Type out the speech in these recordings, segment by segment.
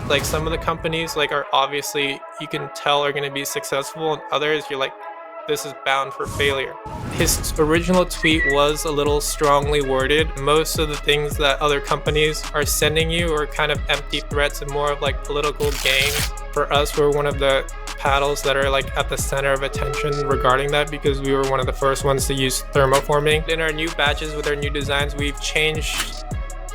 Like some of the companies like are obviously you can tell are going to be successful, and others you're like, this is bound for failure. His original tweet was a little strongly worded. Most of the things that other companies are sending you are kind of empty threats and more of like political games. For us, we're one of the paddles that are like at the center of attention regarding that, because we were one of the first ones to use thermoforming. In our new batches with our new designs, we've changed,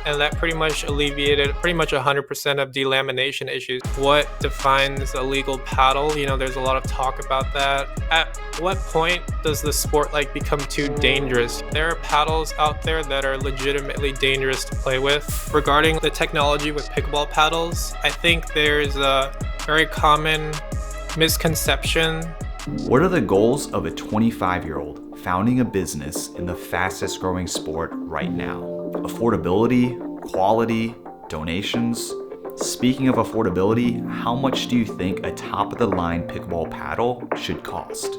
and that pretty much alleviated pretty much 100% of delamination issues. What defines a legal paddle? You know, there's a lot of talk about that. At what point does the sport like become too dangerous? There are paddles out there that are legitimately dangerous to play with. Regarding the technology with pickleball paddles, I think there's a very common misconception. What are the goals of a 25-year-old founding a business in the fastest growing sport right now? Affordability, quality, donations. Speaking of affordability, how much do you think a top-of-the-line pickleball paddle should cost?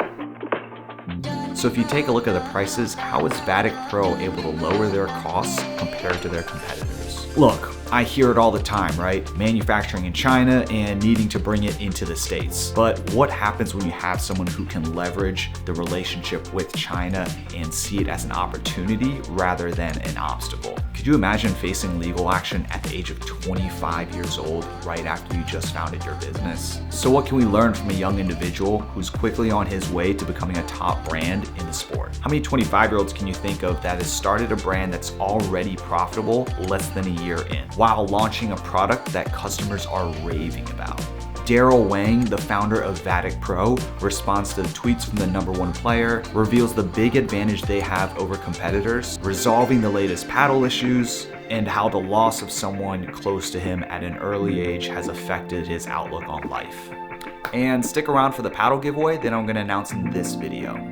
So if you take a look at the prices, how is Vatic Pro able to lower their costs compared to their competitors? Look, I hear it all the time, right? Manufacturing in China and needing to bring it into the States. But what happens when you have someone who can leverage the relationship with China and see it as an opportunity rather than an obstacle? Could you imagine facing legal action at the age of 25 years old right after you just founded your business? So what can we learn from a young individual who's quickly on his way to becoming a top brand in the sport? How many 25-year-olds can you think of that has started a brand that's already profitable less than a year in, while launching a product that customers are raving about? Daryl Wang, the founder of Vatic Pro, responds to tweets from the #1 player, reveals the big advantage they have over competitors, resolving the latest paddle issues, and how the loss of someone close to him at an early age has affected his outlook on life. And stick around for the paddle giveaway that I'm going to announce in this video.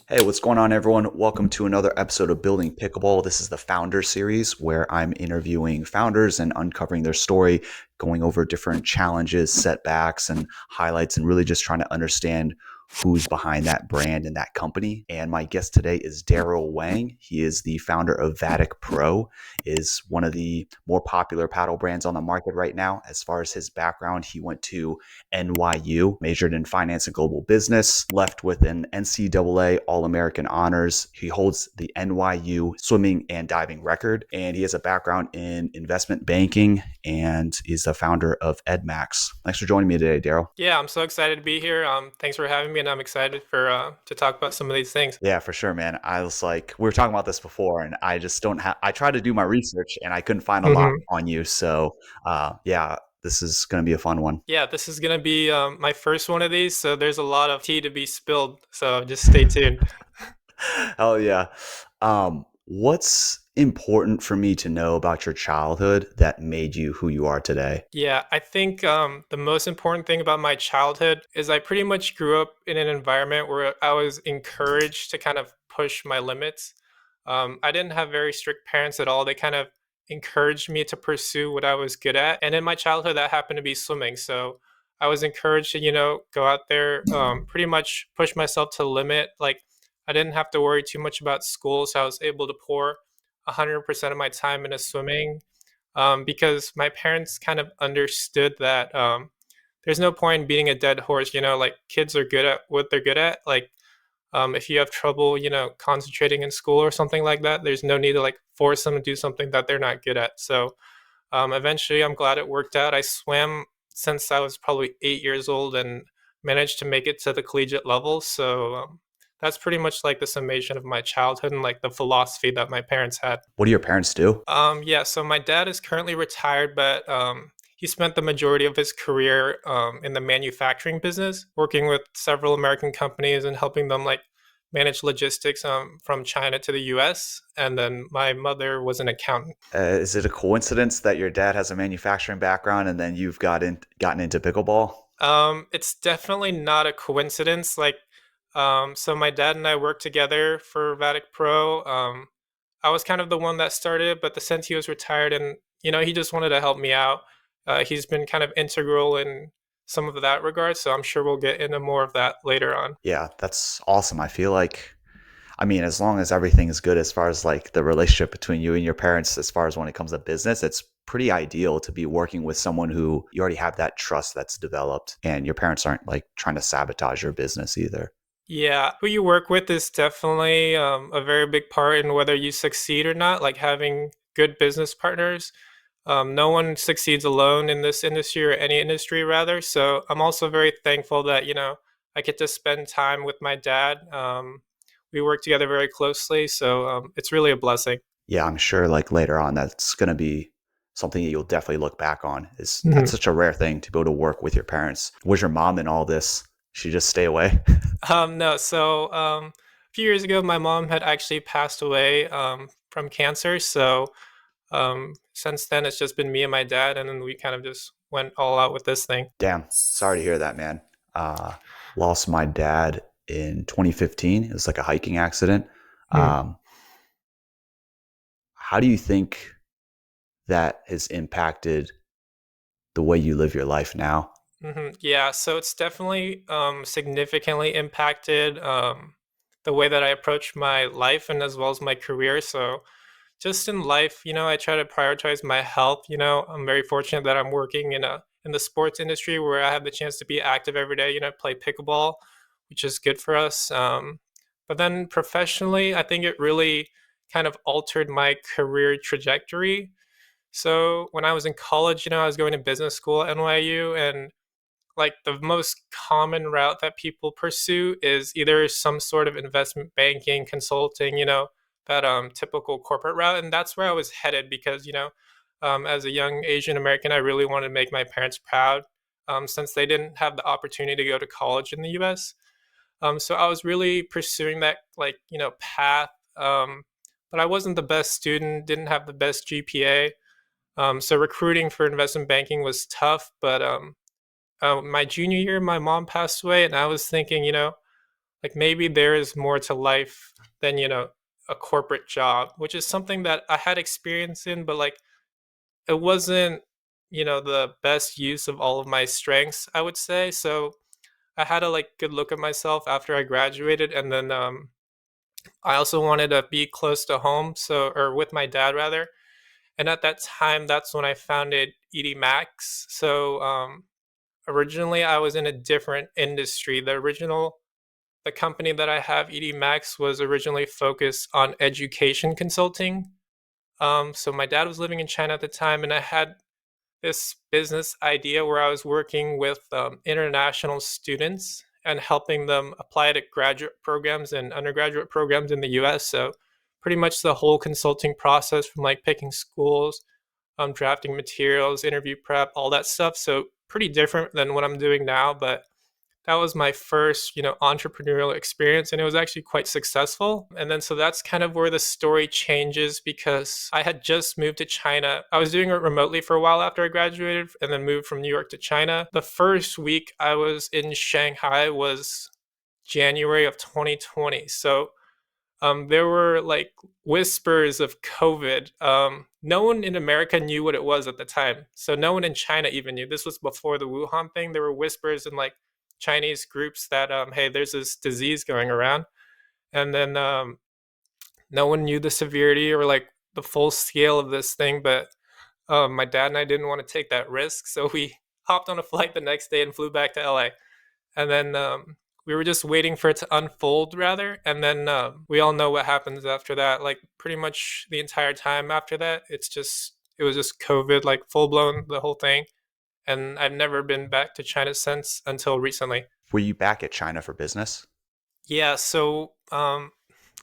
Hey, what's going on, everyone? Welcome to another episode of Building Pickleball. This is the Founder Series, where I'm interviewing founders and uncovering their story, going over different challenges, setbacks, and highlights, and really just trying to understand who's behind that brand and that company. And my guest today is Daryl Wang. He is the founder of Vatic Pro, is one of the more popular paddle brands on the market right now. As far as his background, he went to NYU, majored in finance and global business, left with an NCAA All-American honors. He holds the NYU swimming and diving record, and he has a background in investment banking and is the founder of EdMax. Thanks for joining me today, Daryl. Yeah, I'm so excited to be here. Thanks for having me, and I'm excited for to talk about some of these things. Yeah, for sure, man. I was like, we were talking about this before, and I just don't have, I tried to do my research and I couldn't find a lot on you. So, yeah, this is going to be a fun one. Yeah, this is going to be my first one of these, so there's a lot of tea to be spilled. So just stay tuned. Hell yeah. What's important for me to know about your childhood that made you who you are today? Yeah, I think the most important thing about my childhood is I pretty much grew up in an environment where I was encouraged to kind of push my limits. I didn't have very strict parents at all. They kind of encouraged me to pursue what I was good at. And in my childhood, that happened to be swimming. So I was encouraged to, go out there, pretty much push myself to the limit. Like I didn't have to worry too much about school. So I was able to pour 100% of my time into swimming, because my parents kind of understood that there's no point in beating a dead horse. Like kids are good at what they're good at. Like if you have trouble, concentrating in school or something like that, there's no need to like force them to do something that they're not good at. So eventually, I'm glad it worked out. I swam since I was probably 8 years old and managed to make it to the collegiate level. So that's pretty much like the summation of my childhood and like the philosophy that my parents had. What do your parents do? Yeah, so my dad is currently retired, but he spent the majority of his career in the manufacturing business, working with several American companies and helping them like manage logistics from China to the US. And then my mother was an accountant. Is it a coincidence that your dad has a manufacturing background and then you've gotten into pickleball? It's definitely not a coincidence. Like, so my dad and I worked together for Vatic Pro. I was kind of the one that started, but since he was retired and, he just wanted to help me out. He's been kind of integral in some of that regard. So I'm sure we'll get into more of that later on. Yeah, that's awesome. I feel like I mean, as long as everything is good as far as like the relationship between you and your parents, as far as when it comes to business, it's pretty ideal to be working with someone who you already have that trust that's developed and your parents aren't like trying to sabotage your business either. Yeah, who you work with is definitely a very big part in whether you succeed or not. Like having good business partners. No one succeeds alone in this industry or any industry, rather. So I'm also very thankful that I get to spend time with my dad. We work together very closely, so it's really a blessing. Yeah, I'm sure like later on that's going to be something that you'll definitely look back on. Is that's Mhm. such a rare thing to be able to work with your parents. Was your mom in all this? She just stay away? No, so a few years ago, my mom had actually passed away from cancer. So since then, it's just been me and my dad, and then we kind of just went all out with this thing. Damn, sorry to hear that, man. Uh, Lost my dad in 2015. It was like a hiking accident. Mm. Um, how do you think that has impacted the way you live your life now? Yeah, so it's definitely significantly impacted the way that I approach my life and as well as my career. So just in life, I try to prioritize my health. I'm very fortunate that I'm working in the sports industry where I have the chance to be active every day. Play pickleball, which is good for us. But then professionally, I think it really kind of altered my career trajectory. So when I was in college, I was going to business school at NYU, and like the most common route that people pursue is either some sort of investment banking, consulting, that typical corporate route. And that's where I was headed because, as a young Asian American, I really wanted to make my parents proud since they didn't have the opportunity to go to college in the US. So I was really pursuing that, like, path. But I wasn't the best student, didn't have the best GPA. So recruiting for investment banking was tough, but my junior year, my mom passed away, and I was thinking, like maybe there is more to life than a corporate job, which is something that I had experience in, but like it wasn't the best use of all of my strengths, I would say. So I had a like good look at myself after I graduated, and then I also wanted to be close to home, so or with my dad rather. And at that time, that's when I founded ED Max. So originally, I was in a different industry. The company that I have, ED Max, was originally focused on education consulting. So my dad was living in China at the time, and I had this business idea where I was working with international students and helping them apply to graduate programs and undergraduate programs in the US. So pretty much the whole consulting process from like picking schools, drafting materials, interview prep, all that stuff. So pretty different than what I'm doing now, but that was my first, entrepreneurial experience, and it was actually quite successful. And then so that's kind of where the story changes because I had just moved to China. I was doing it remotely for a while after I graduated and then moved from New York to China. The first week I was in Shanghai was January of 2020. So there were like whispers of COVID. No one in America knew what it was at the time. So no one in China even knew. This was before the Wuhan thing. There were whispers in like Chinese groups that, hey, there's this disease going around. And then no one knew the severity or like the full scale of this thing. But my dad and I didn't want to take that risk. So we hopped on a flight the next day and flew back to LA. And then we were just waiting for it to unfold rather, and then we all know what happens after that. Like pretty much the entire time after that, it was just COVID, like full blown, the whole thing. And I've never been back to China since until recently. Were you back at China for business? Yeah, so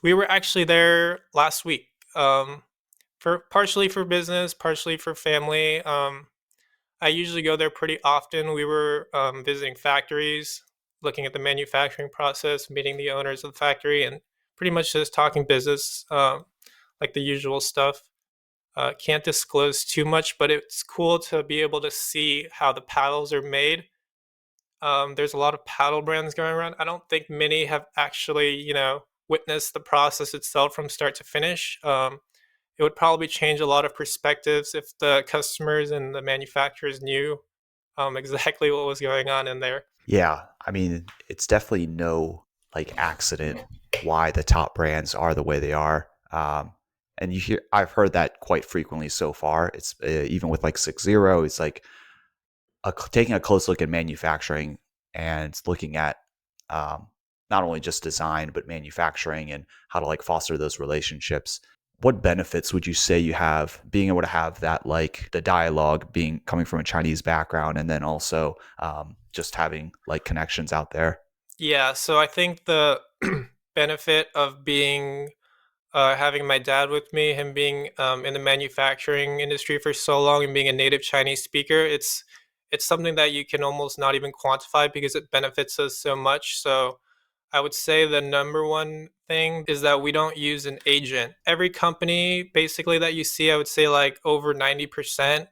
we were actually there last week, for partially for business, partially for family. I usually go there pretty often. We were visiting factories, looking at the manufacturing process, meeting the owners of the factory, and pretty much just talking business, like the usual stuff. Can't disclose too much, but it's cool to be able to see how the paddles are made. There's a lot of paddle brands going around. I don't think many have actually, witnessed the process itself from start to finish. It would probably change a lot of perspectives if the customers and the manufacturers knew exactly what was going on in there. Yeah, I mean, it's definitely no like accident why the top brands are the way they are. And I've heard that quite frequently so far. It's even with like SixZero, it's like taking a close look at manufacturing and looking at um, not only just design but manufacturing and how to like foster those relationships. What benefits would you say you have being able to have that, like the dialogue being coming from a Chinese background, and then also just having like connections out there? Yeah, so I think the benefit of being having my dad with me, him being in the manufacturing industry for so long and being a native Chinese speaker, it's something that you can almost not even quantify because it benefits us so much. So I would say the number one thing is that we don't use an agent. Every company basically that you see, I would say like over 90%,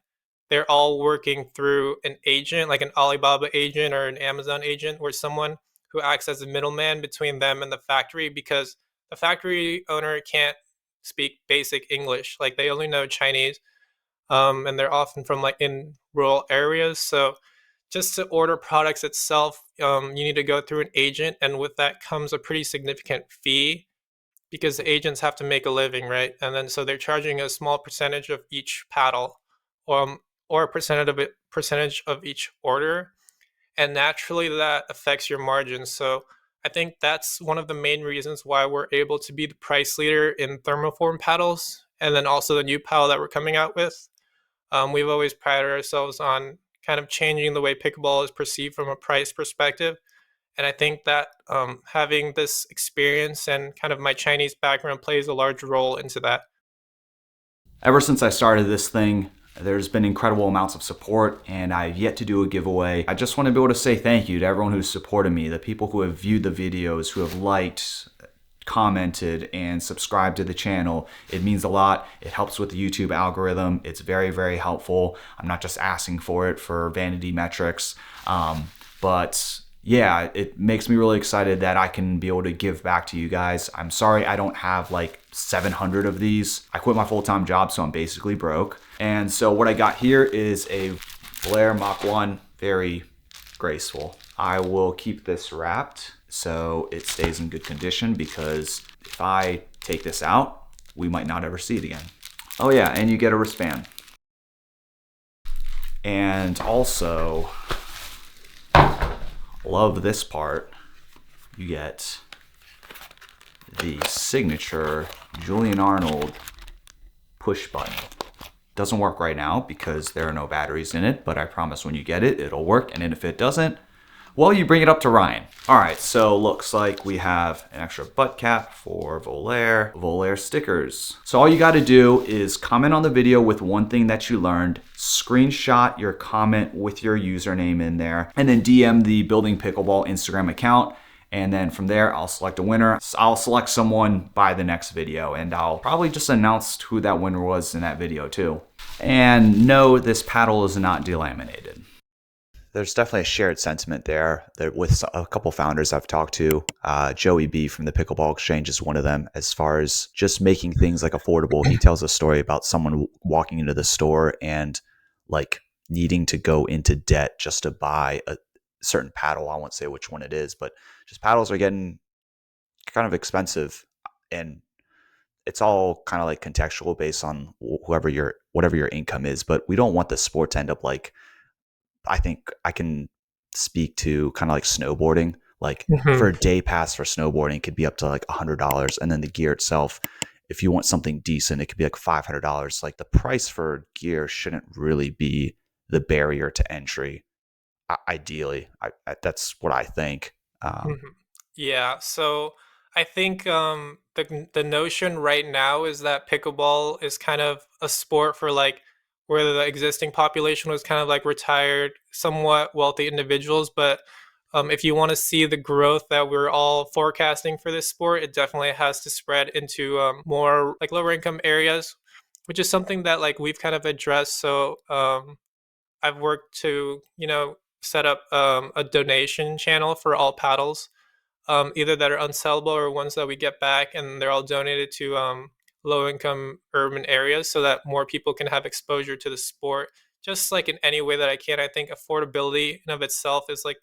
they're all working through an agent, like an Alibaba agent or an Amazon agent, or someone who acts as a middleman between them and the factory, because the factory owner can't speak basic English. Like they only know Chinese, and they're often from like in rural areas. So just to order products itself, you need to go through an agent, and with that comes a pretty significant fee because the agents have to make a living, right? And then so they're charging a small percentage of each paddle, um, or a percentage of each order, and naturally that affects your margins. So I think that's one of the main reasons why we're able to be the price leader in thermoform paddles, and then also the new paddle that we're coming out with. We've always prided ourselves on kind of changing the way pickleball is perceived from a price perspective. And I think that having this experience and kind of my Chinese background plays a large role into that. Ever since I started this thing, there's been incredible amounts of support, and I've yet to do a giveaway. I just want to be able to say thank you to everyone who's supported me, the people who have viewed the videos, who have liked, commented, and subscribed to the channel. It means a lot. It helps with the YouTube algorithm. It's very, very helpful. I'm not just asking for it for vanity metrics, but yeah, it makes me really excited that I can be able to give back to you guys. I'm sorry I don't have like 700 of these. I quit my full-time job, so I'm basically broke. And so what I got here is a Blair Mach 1, very graceful. I will keep this wrapped so it stays in good condition, because if I take this out, we might not ever see it again. Oh yeah, and you get a wristband. And also, love this part, you get the signature Julian Arnold push button. Doesn't work right now because there are no batteries in it, but I promise when you get it, it'll work. And if it doesn't, well, you bring it up to Ryan. All right, so looks like we have an extra butt cap for Volair stickers. So all you got to do is comment on the video with one thing that you learned, screenshot your comment with your username in there, and then DM the Building Pickleball Instagram account. And then from there, I'll select a winner. I'll select someone by the next video, and I'll probably just announce who that winner was in that video too. And no, this paddle is not delaminated. There's definitely a shared sentiment there that with a couple founders I've talked to. Joey B from the Pickleball Exchange is one of them. As far as just making things like affordable, he tells a story about someone walking into the store and like needing to go into debt just to buy a certain paddle. I won't say which one it is, but just paddles are getting kind of expensive, and it's all kind of like contextual based on whatever your income is. But we don't want the sport to end up like, I think I can speak to kind of like snowboarding. Like for Mhm. a day pass for snowboarding, it could be up to like $100, and then the gear itself, if you want something decent, it could be like $500. Like the price for gear shouldn't really be the barrier to entry. Ideally, that's what I think. Mhm. Yeah, so I think the notion right now is that pickleball is kind of a sport for like where the existing population was kind of like retired, somewhat wealthy individuals. But if you want to see the growth that we're all forecasting for this sport, it definitely has to spread into more like lower income areas, which is something that like we've kind of addressed. So I've worked to set up a donation channel for all paddles, either that are unsellable or ones that we get back, and they're all donated to low income urban areas so that more people can have exposure to the sport. Just like in any way that I can, I think affordability in of itself is like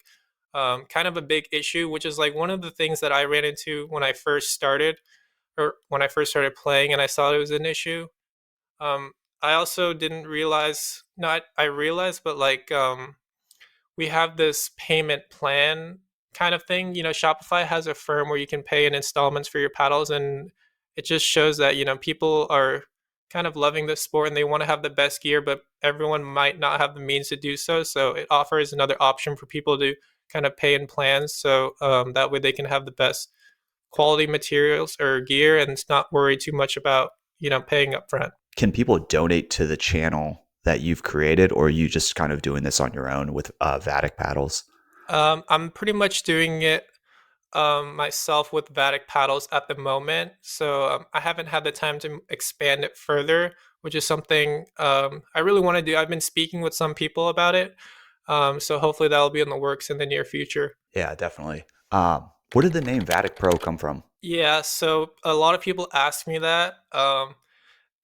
kind of a big issue, which is like one of the things that I ran into when I first started, or when I first started playing, and I saw it was an issue. Um, I also didn't realize, not I realized, but like we have this payment plan kind of thing. Shopify has a firm where you can pay in installments for your paddles, and it just shows that people are kind of loving this sport and they want to have the best gear, but everyone might not have the means to do so. So it offers another option for people to kind of pay in plans, so that way they can have the best quality materials or gear and it's not worry too much about paying up front. Can people donate to the channel that you've created, or are you just kind of doing this on your own with Vatic paddles? I'm pretty much doing it myself with Vatic paddles at the moment. So I haven't had the time to expand it further, which is something I really want to do. I've been speaking with some people about it. So hopefully that'll be in the works in the near future. Yeah, definitely. Where did the name Vatic Pro come from? Yeah, so a lot of people ask me that.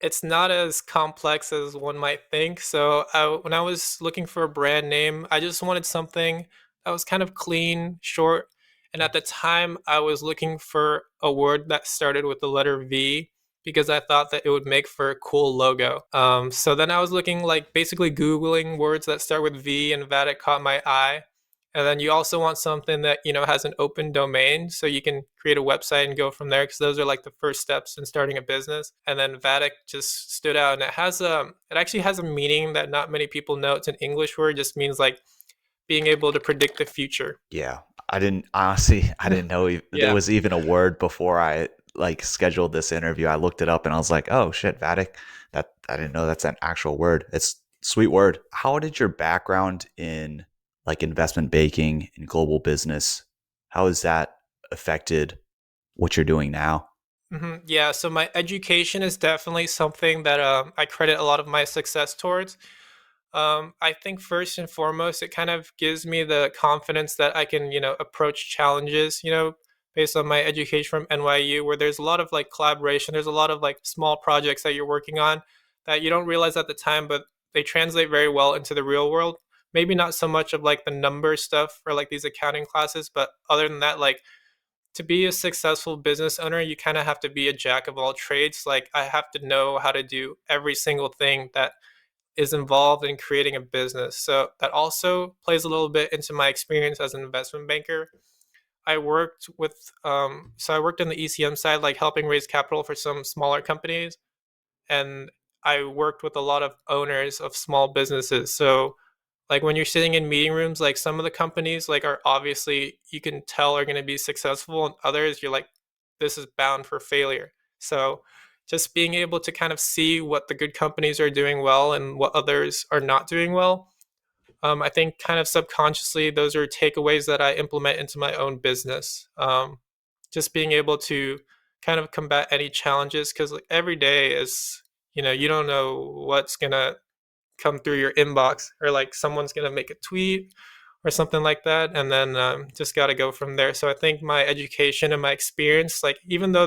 It's not as complex as one might think. So when I was looking for a brand name, I just wanted something that was kind of clean, short. And at the time, I was looking for a word that started with the letter V because I thought that it would make for a cool logo. So then I was looking, like basically Googling words that start with V, and Vatic caught my eye. And then you also want something that has an open domain, so you can create a website and go from there, because those are like the first steps in starting a business. And then Vatic just stood out, and it actually has a meaning that not many people know. It's an English word, just means like being able to predict the future. Yeah, I didn't honestly. I didn't know there Yeah. was even a word before I like scheduled this interview. I looked it up and I was like, "Oh shit, Vatic." That I didn't know that's an actual word. It's a sweet word. How did your background in like investment banking and global business? How has that affected what you're doing now? Yeah, so my education is definitely something that I credit a lot of my success towards. I think first and foremost, it kind of gives me the confidence that I can, approach challenges, based on my education from NYU, where there's a lot of like collaboration. There's a lot of like small projects that you're working on that you don't realize at the time, but they translate very well into the real world. Maybe not so much of like the number stuff or like these accounting classes, but other than that, like to be a successful business owner, you kind of have to be a jack of all trades. Like I have to know how to do every single thing that is involved in creating a business. So that also plays a little bit into my experience as an investment banker. I worked on the ECM side, like helping raise capital for some smaller companies, and I worked with a lot of owners of small businesses. So like when you're sitting in meeting rooms, like some of the companies like are obviously you can tell are going to be successful, and others you're like, this is bound for failure. So just being able to kind of see what the good companies are doing well and what others are not doing well, I think kind of subconsciously those are takeaways that I implement into my own business. Just being able to kind of combat any challenges, because like every day is, you don't know what's gonna come through your inbox, or like someone's gonna make a tweet or something like that, and then just got to go from there. So I think my education and my experience, like even though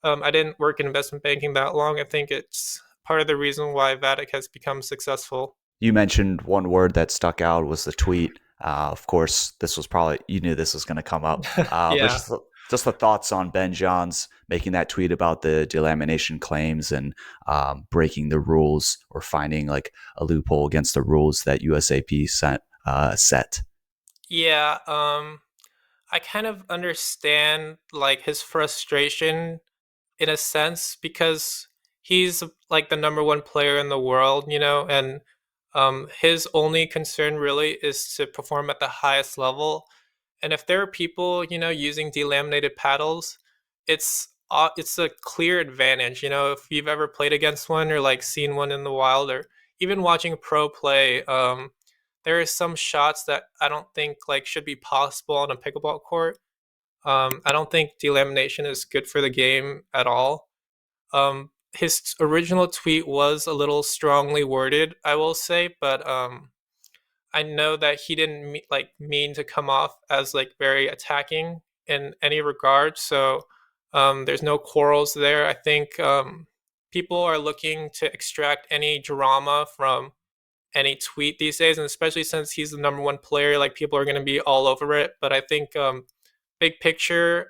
I didn't work in investment banking that long, I think it's part of the reason why Vatic has become successful. You mentioned one word that stuck out was the tweet. Of course, this was probably you knew this was going to come up, but Yeah. just the thoughts on Ben Johns making that tweet about the delamination claims and breaking the rules or finding like a loophole against the rules that USAP set. Yeah, I kind of understand like his frustration in a sense, because he's like the number one player in the world, and his only concern really is to perform at the highest level. And if there are people, using delaminated paddles, it's a clear advantage. If you've ever played against one or like seen one in the wild, or even watching pro play, there are some shots that I don't think like should be possible on a pickleball court. I don't think delamination is good for the game at all. His original tweet was a little strongly worded, I will say, but I know that he didn't mean to come off as like very attacking in any regard. So there's no quarrels there. I think people are looking to extract any drama from any tweet these days, and especially since he's the number one player, like people are going to be all over it. But I think big picture,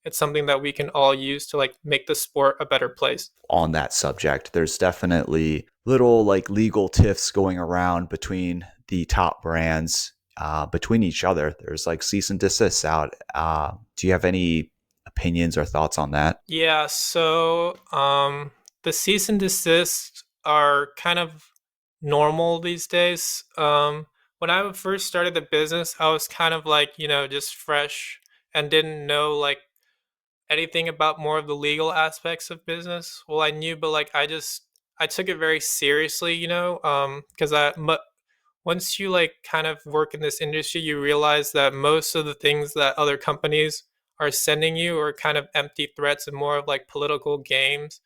it's something that we can all use to like make the sport a better place. On that subject, there's definitely little like legal tiffs going around between the top brands, between each other. There's like cease and desist out. Do you have any opinions or thoughts on that? Yeah, so the cease and desist are kind of normal these days. When I first started the business, I was kind of like, just fresh and didn't know like anything about more of the legal aspects of business. Well, I knew, but like I took it very seriously, because once you like kind of work in this industry, you realize that most of the things that other companies are sending you are kind of empty threats and more of like political games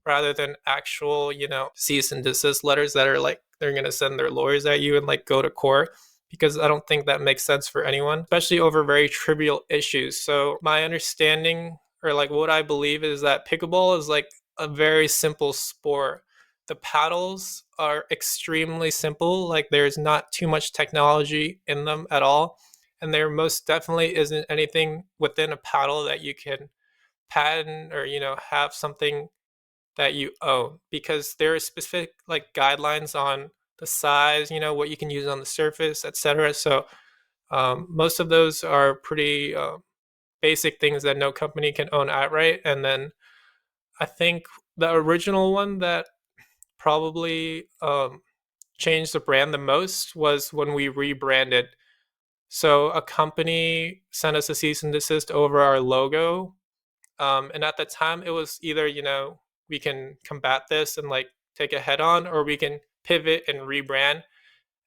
rather than actual, cease and desist letters that are like they're going to send their lawyers at you and like go to court, because I don't think that makes sense for anyone, especially over very trivial issues. So my understanding, or like what I believe, is that pickleball is like a very simple sport. The paddles are extremely simple, like there's not too much technology in them at all, and there most definitely isn't anything within a paddle that you can patent or have something that you own, because there are specific like guidelines on the size, what you can use on the surface, etc. So most of those are pretty basic things that no company can own outright. And then I think the original one that probably changed the brand the most was when we rebranded. So a company sent us a cease and desist over our logo. And at the time, it was either, we can combat this and like take a head on, or we can pivot and rebrand.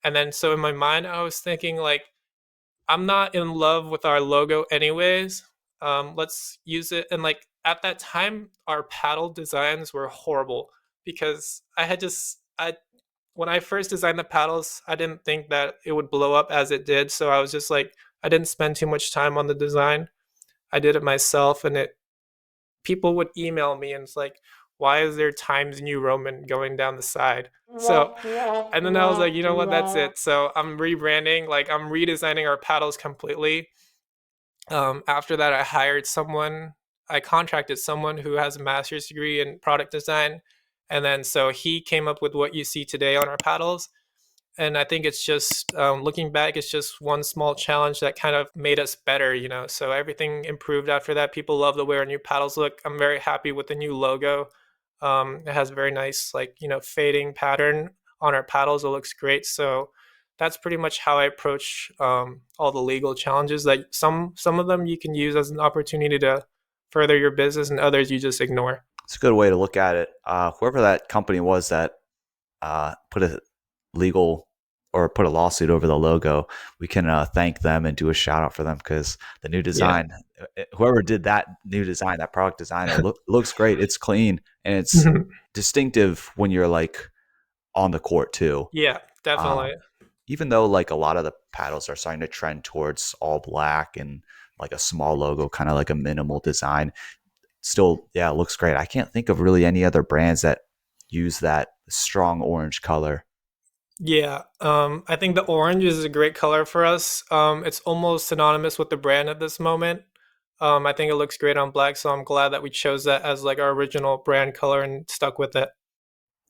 And then, so in my mind, I was thinking, like, I'm not in love with our logo anyways. Let's use it. And like at that time, our paddle designs were horrible because when I first designed the paddles, I didn't think that it would blow up as it did. So I was just like, I didn't spend too much time on the design. I did it myself, and people would email me and it's like, why is there Times New Roman going down the side? So, and then I was like, you know what, that's it. So I'm rebranding, like I'm redesigning our paddles completely. After that, I contracted someone who has a master's degree in product design. And then so he came up with what you see today on our paddles. And I think it's just looking back, it's just one small challenge that kind of made us better, So everything improved after that. People love the way our new paddles look. I'm very happy with the new logo. It has a very nice, like, fading pattern on our paddles. It looks great. So that's pretty much how I approach all the legal challenges. Like some of them you can use as an opportunity to further your business, and others you just ignore. It's a good way to look at it. Whoever that company was that put a legal or put a lawsuit over the logo, we can thank them and do a shout out for them, because the new Yeah. design, whoever did that new design, that product designer, looks great. It's clean and it's distinctive when you're like on the court too. Yeah, Um, definitely. even though like a lot of the paddles are starting to trend towards all black and like a small logo, kind of like a minimal design, still, yeah, it looks great. I can't think of really any other brands that use that strong orange color. Yeah, I think the orange is a great color for us. It's almost synonymous with the brand at this moment. I think it looks great on black, so I'm glad that we chose that as like our original brand color and stuck with it.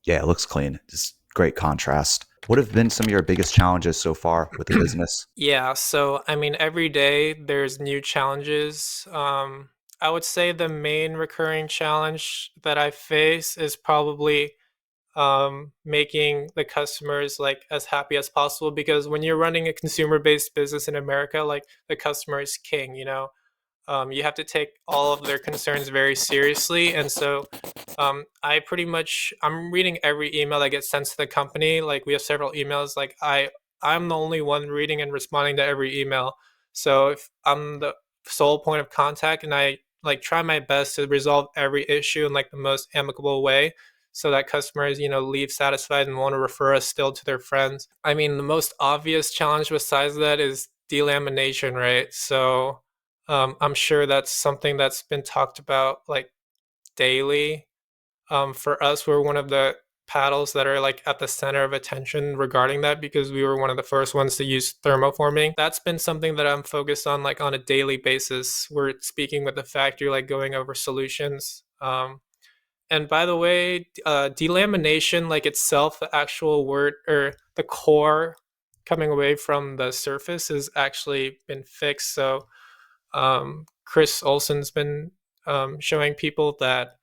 Yeah, it looks clean. Just great contrast. What have been some of your biggest challenges so far with the business? Yeah, so I mean, every day there's new challenges. I would say the main recurring challenge that I face is probably making the customers like as happy as possible, because when you're running a consumer based business in America, like the customer is king, you have to take all of their concerns very seriously. And so I'm reading every email that gets sent to the company. Like we have several emails, like I'm the only one reading and responding to every email. So if I'm the sole point of contact, and I like try my best to resolve every issue in like the most amicable way, so that customers, leave satisfied and want to refer us still to their friends. I mean, the most obvious challenge besides that is delamination, right? So I'm sure that's something that's been talked about like daily. For us, we're one of the paddles that are like at the center of attention regarding that, because we were one of the first ones to use thermoforming. That's been something that I'm focused on like on a daily basis. We're speaking with the factory, like going over solutions. And by the way, delamination, like itself, the actual word or the core coming away from the surface has actually been fixed. So Chris Olson's been showing people that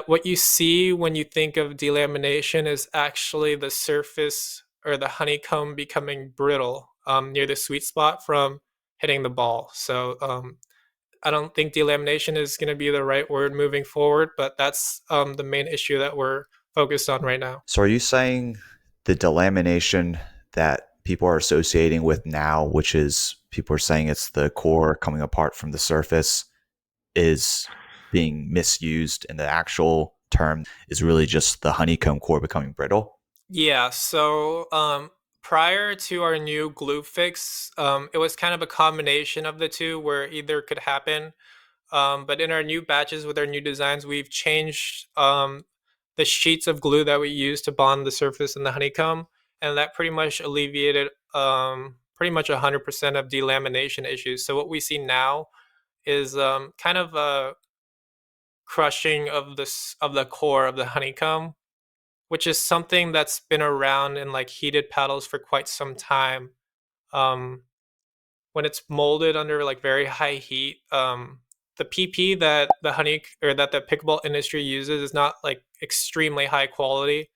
what you see when you think of delamination is actually the surface or the honeycomb becoming brittle near the sweet spot from hitting the ball. So I don't think delamination is going to be the right word moving forward, but that's the main issue that we're focused on right now. So are you saying the delamination that people are associating with now, which is people are saying it's the core coming apart from the surface, is being misused, and the actual term is really just the honeycomb core becoming brittle? Yeah, so prior to our new glue fix, it was kind of a combination of the two where either could happen. But in our new batches with our new designs, we've changed the sheets of glue that we use to bond the surface and the honeycomb, and that pretty much alleviated pretty much 100% of delamination issues. So what we see now is kind of a crushing of the core of the honeycomb, which is something that's been around in like heated paddles for quite some time. Um, when it's molded under like very high heat, the PP that the honey or that the pickleball industry uses is not like extremely high quality.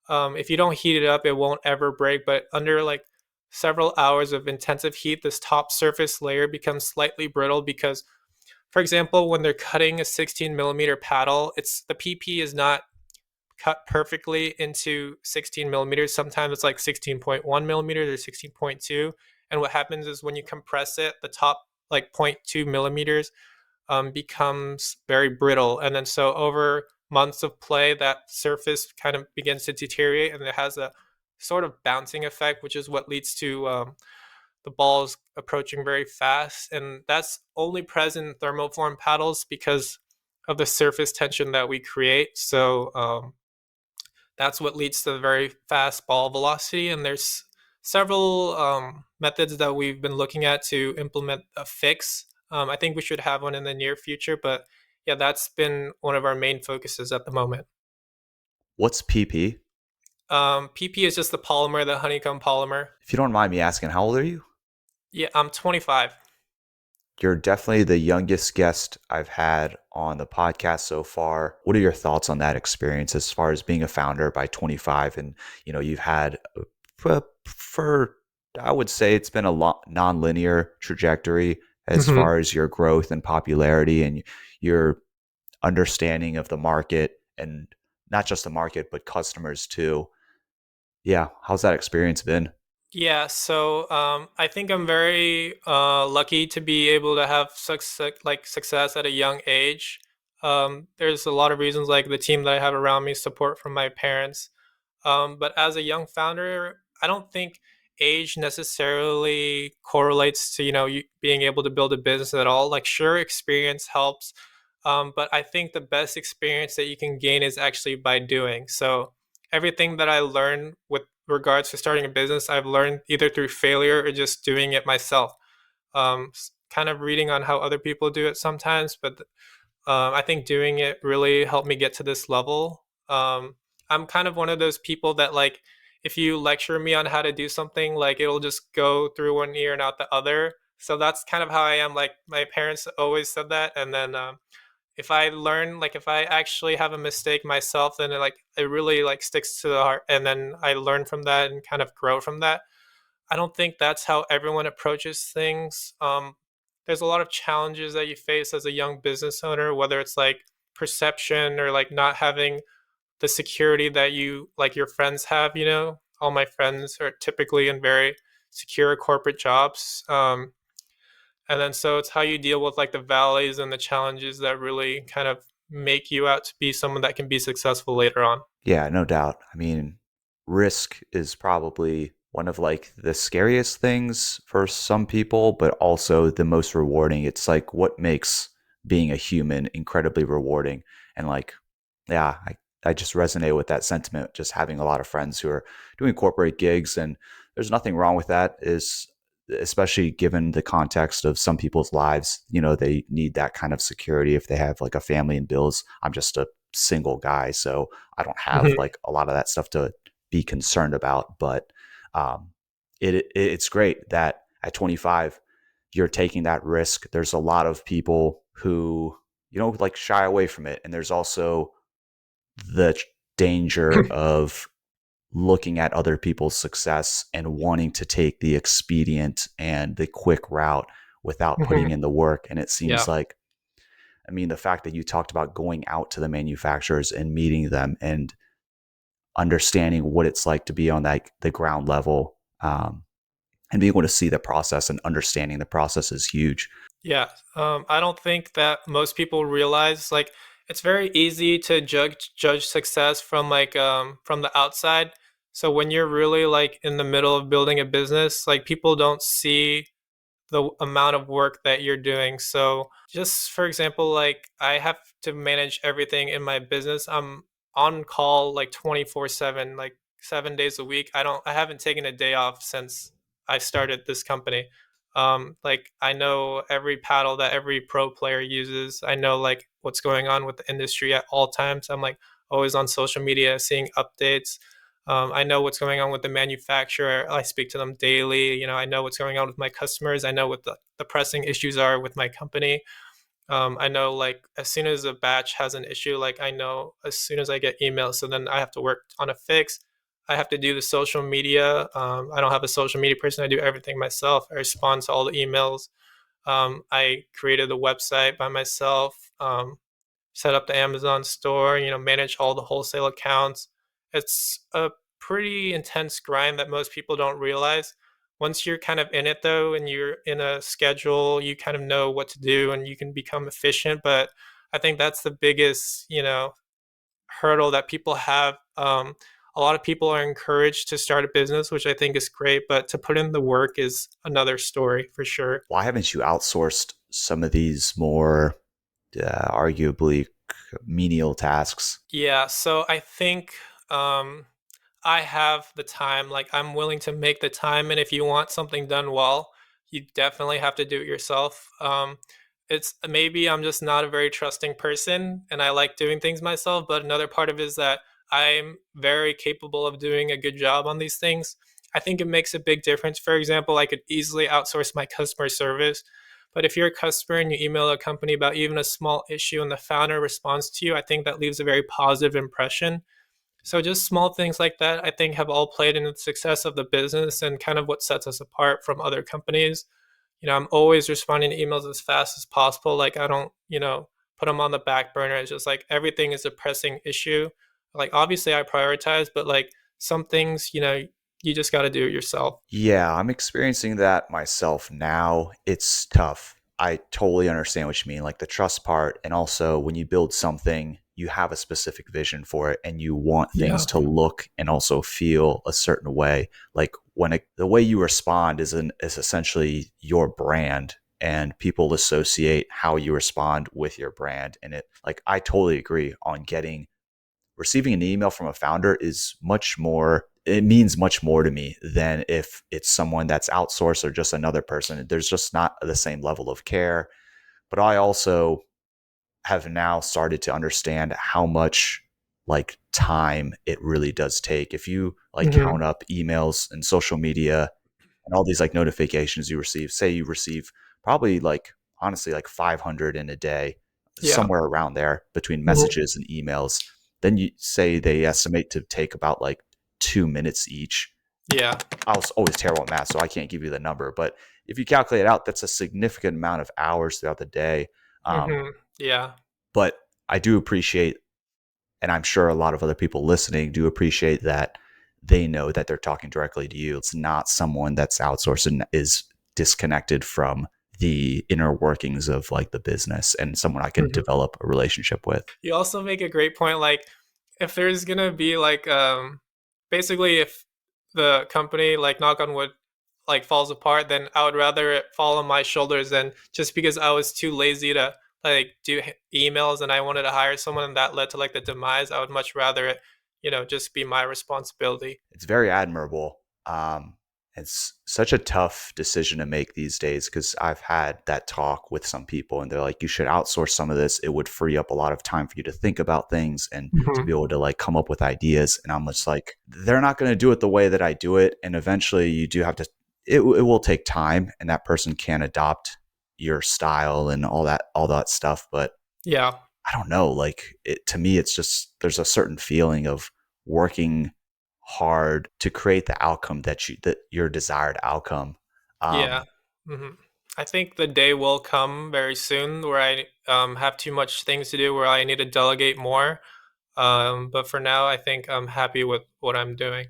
If you don't heat it up, it won't ever break. But under like several hours of intensive heat, this top surface layer becomes slightly brittle because, for example, when they're cutting a 16 millimeter paddle, it's the PP is not cut perfectly into 16 millimeters. Sometimes it's like 16.1 millimeters or 16.2. And what happens is when you compress it, the top like zero point 0.2 millimeters becomes very brittle. And then so over months of play, that surface kind of begins to deteriorate and it has a sort of bouncing effect, which is what leads to the balls approaching very fast. And that's only present in thermoform paddles because of the surface tension that we create. So that's what leads to the very fast ball velocity. And there's several methods that we've been looking at to implement a fix. I think we should have one in the near future, but yeah, that's been one of our main focuses at the moment. What's PP? PP is just the polymer, the honeycomb polymer. If you don't mind me asking, how old are you? Yeah, I'm 25. You're definitely the youngest guest I've had on the podcast so far. What are your thoughts on that experience as far as being a founder by 25? And, you've had for I would say it's been a non-linear trajectory as Mhm. far as your growth and popularity and your understanding of the market, and not just the market, but customers too. Yeah. How's that experience been? Yeah, so I think I'm very lucky to be able to have success at a young age. There's a lot of reasons, like the team that I have around me, support from my parents. But as a young founder, I don't think age necessarily correlates to you being able to build a business at all. Like, sure, experience helps, but I think the best experience that you can gain is actually by doing. So everything that I learned with regards to starting a business, I've learned either through failure or just doing it myself. Kind of reading on how other people do it sometimes, but I think doing it really helped me get to this level. I'm kind of one of those people that like if you lecture me on how to do something, like it'll just go through one ear and out the other. So that's kind of how I am. Like my parents always said that, and then if I learn, like if I actually have a mistake myself, then it really like sticks to the heart, and then I learn from that and kind of grow from that. I don't think that's how everyone approaches things. There's a lot of challenges that you face as a young business owner, whether it's like perception or like not having the security that you like your friends have. All my friends are typically in very secure corporate jobs. And then so it's how you deal with like the valleys and the challenges that really kind of make you out to be someone that can be successful later on. Yeah, no doubt. I mean, risk is probably one of like the scariest things for some people, but also the most rewarding. It's like what makes being a human incredibly rewarding. And like, yeah, I just resonate with that sentiment. Just having a lot of friends who are doing corporate gigs, and there's nothing wrong with that. Is especially given the context of some people's lives, they need that kind of security if they have like a family and bills. I'm just a single guy, so I don't have Mhm. like a lot of that stuff to be concerned about. But um, it's great that at 25 you're taking that risk. There's a lot of people who like shy away from it, and there's also the danger of looking at other people's success and wanting to take the expedient and the quick route without putting Mhm. in the work. And it seems Yeah. like, I mean, the fact that you talked about going out to the manufacturers and meeting them and understanding what it's like to be on like the ground level, and being able to see the process and understanding the process is huge. Yeah, I don't think that most people realize like it's very easy to judge success from from the outside. So when you're really like in the middle of building a business, like people don't see the amount of work that you're doing. So, just for example, like I have to manage everything in my business. I'm on call like 24/7, like 7 days a week. I haven't taken a day off since I started this company. Like I know every paddle that every pro player uses. I know like what's going on with the industry at all times. I'm like always on social media seeing updates. I know what's going on with the manufacturer. I speak to them daily. I know what's going on with my customers. I know what the pressing issues are with my company. I know like as soon as a batch has an issue, like I know as soon as I get emails, so then I have to work on a fix. I have to do the social media. I don't have a social media person. I do everything myself. I respond to all the emails. I created the website by myself. Set up the Amazon store, manage all the wholesale accounts. It's a pretty intense grind that most people don't realize. Once you're kind of in it though, and you're in a schedule, you kind of know what to do and you can become efficient. But I think that's the biggest, hurdle that people have. A lot of people are encouraged to start a business, which I think is great, but to put in the work is another story for sure. Why haven't you outsourced some of these more arguably menial tasks? Yeah, so I think um, I have the time. Like I'm willing to make the time, and if you want something done well, you definitely have to do it yourself. It's maybe I'm just not a very trusting person, and I like doing things myself. But another part of it is that I'm very capable of doing a good job on these things. I think it makes a big difference. For example, I could easily outsource my customer service. But if you're a customer and you email a company about even a small issue and the founder responds to you, I think that leaves a very positive impression. So just small things like that, I think, have all played into the success of the business and kind of what sets us apart from other companies. I'm always responding to emails as fast as possible. Like I don't, put them on the back burner. It's just like everything is a pressing issue. Like obviously I prioritize, but like some things, you just got to do it yourself. Yeah, I'm experiencing that myself now. It's tough. I totally understand what you mean, like the trust part. And also, when you build something, you have a specific vision for it and you want things Yeah. to look and also feel a certain way. Like the way you respond is essentially your brand, and people associate how you respond with your brand. And like, I totally agree on receiving an email from a founder is much more, it means much more to me than if it's someone that's outsourced or just another person. There's just not the same level of care. But I also have now started to understand how much like time it really does take. If you like Hmm. count up emails and social media and all these like notifications you receive, say you receive probably like honestly like 500 in a day, Yeah. somewhere around there between Hmm. messages and emails, then you say they estimate to take about like 2 minutes each. Yeah. I was always terrible at math, so I can't give you the number, but if you calculate it out, that's a significant amount of hours throughout the day. um, Yeah. but I do appreciate, and I'm sure a lot of other people listening do appreciate that they know that they're talking directly to you. It's not someone that's outsourced and is disconnected from the inner workings of like the business and someone I can Hmm. develop a relationship with. You also make a great point. Like, if there's gonna be like, basically, if the company, like, knock on wood, like falls apart, then I would rather it fall on my shoulders than just because I was too lazy to like do emails and I wanted to hire someone and that led to like the demise, I would much rather it, just be my responsibility. It's very admirable. It's such a tough decision to make these days because I've had that talk with some people and they're like, you should outsource some of this. It would free up a lot of time for you to think about things and to be Mhm. able to like come up with ideas. And I'm just like, they're not going to do it the way that I do it. And eventually you do have to, it will take time and that person can adopt your style and all that stuff. But Yeah. I don't know, like to me, it's just, there's a certain feeling of working hard to create the outcome that your desired outcome. Yeah. Um, hmm I think the day will come very soon where I have too much things to do, where I need to delegate more. But for now, I think I'm happy with what I'm doing.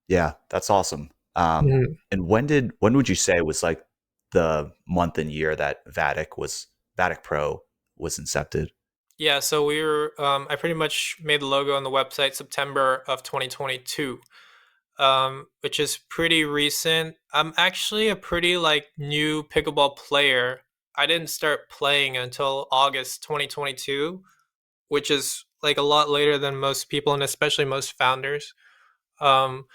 yeah, that's awesome. Mhm. And when would you say was like the month and year that Vatic Pro was incepted? Yeah, so I pretty much made the logo on the website September of 2022, which is pretty recent. I'm actually a pretty like new pickleball player. I didn't start playing until August 2022, which is like a lot later than most people and especially most founders. Um,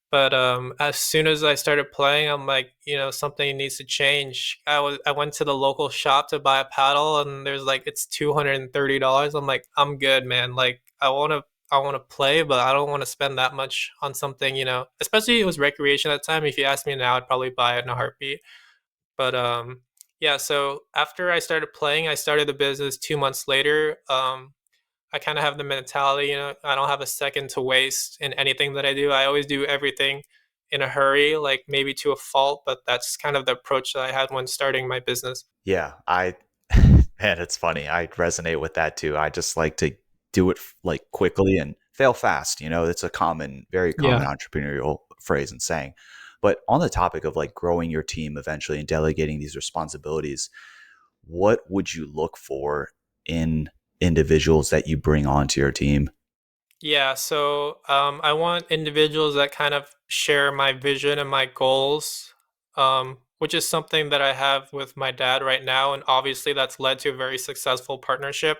but as soon as I started playing, I'm like, something needs to change. I went to the local shop to buy a paddle, and there's like it's $230. I'm like, I'm good, man. Like I want to play, but I don't want to spend that much on something, Especially it was recreation at the time. If you ask me now, I'd probably buy it in a heartbeat. But yeah. So after I started playing, I started the business 2 months later. I kind of have the mentality, I don't have a second to waste in anything that I do. I always do everything in a hurry, like maybe to a fault, but that's kind of the approach that I had when starting my business. Yeah, man, it's funny. I resonate with that too. I just like to do it like quickly and fail fast. You know, it's a very common Yeah. entrepreneurial phrase and saying. But on the topic of like growing your team eventually and delegating these responsibilities, what would you look for in individuals that you bring onto your team? Yeah, so I want individuals that kind of share my vision and my goals, which is something that I have with my dad right now, and obviously that's led to a very successful partnership.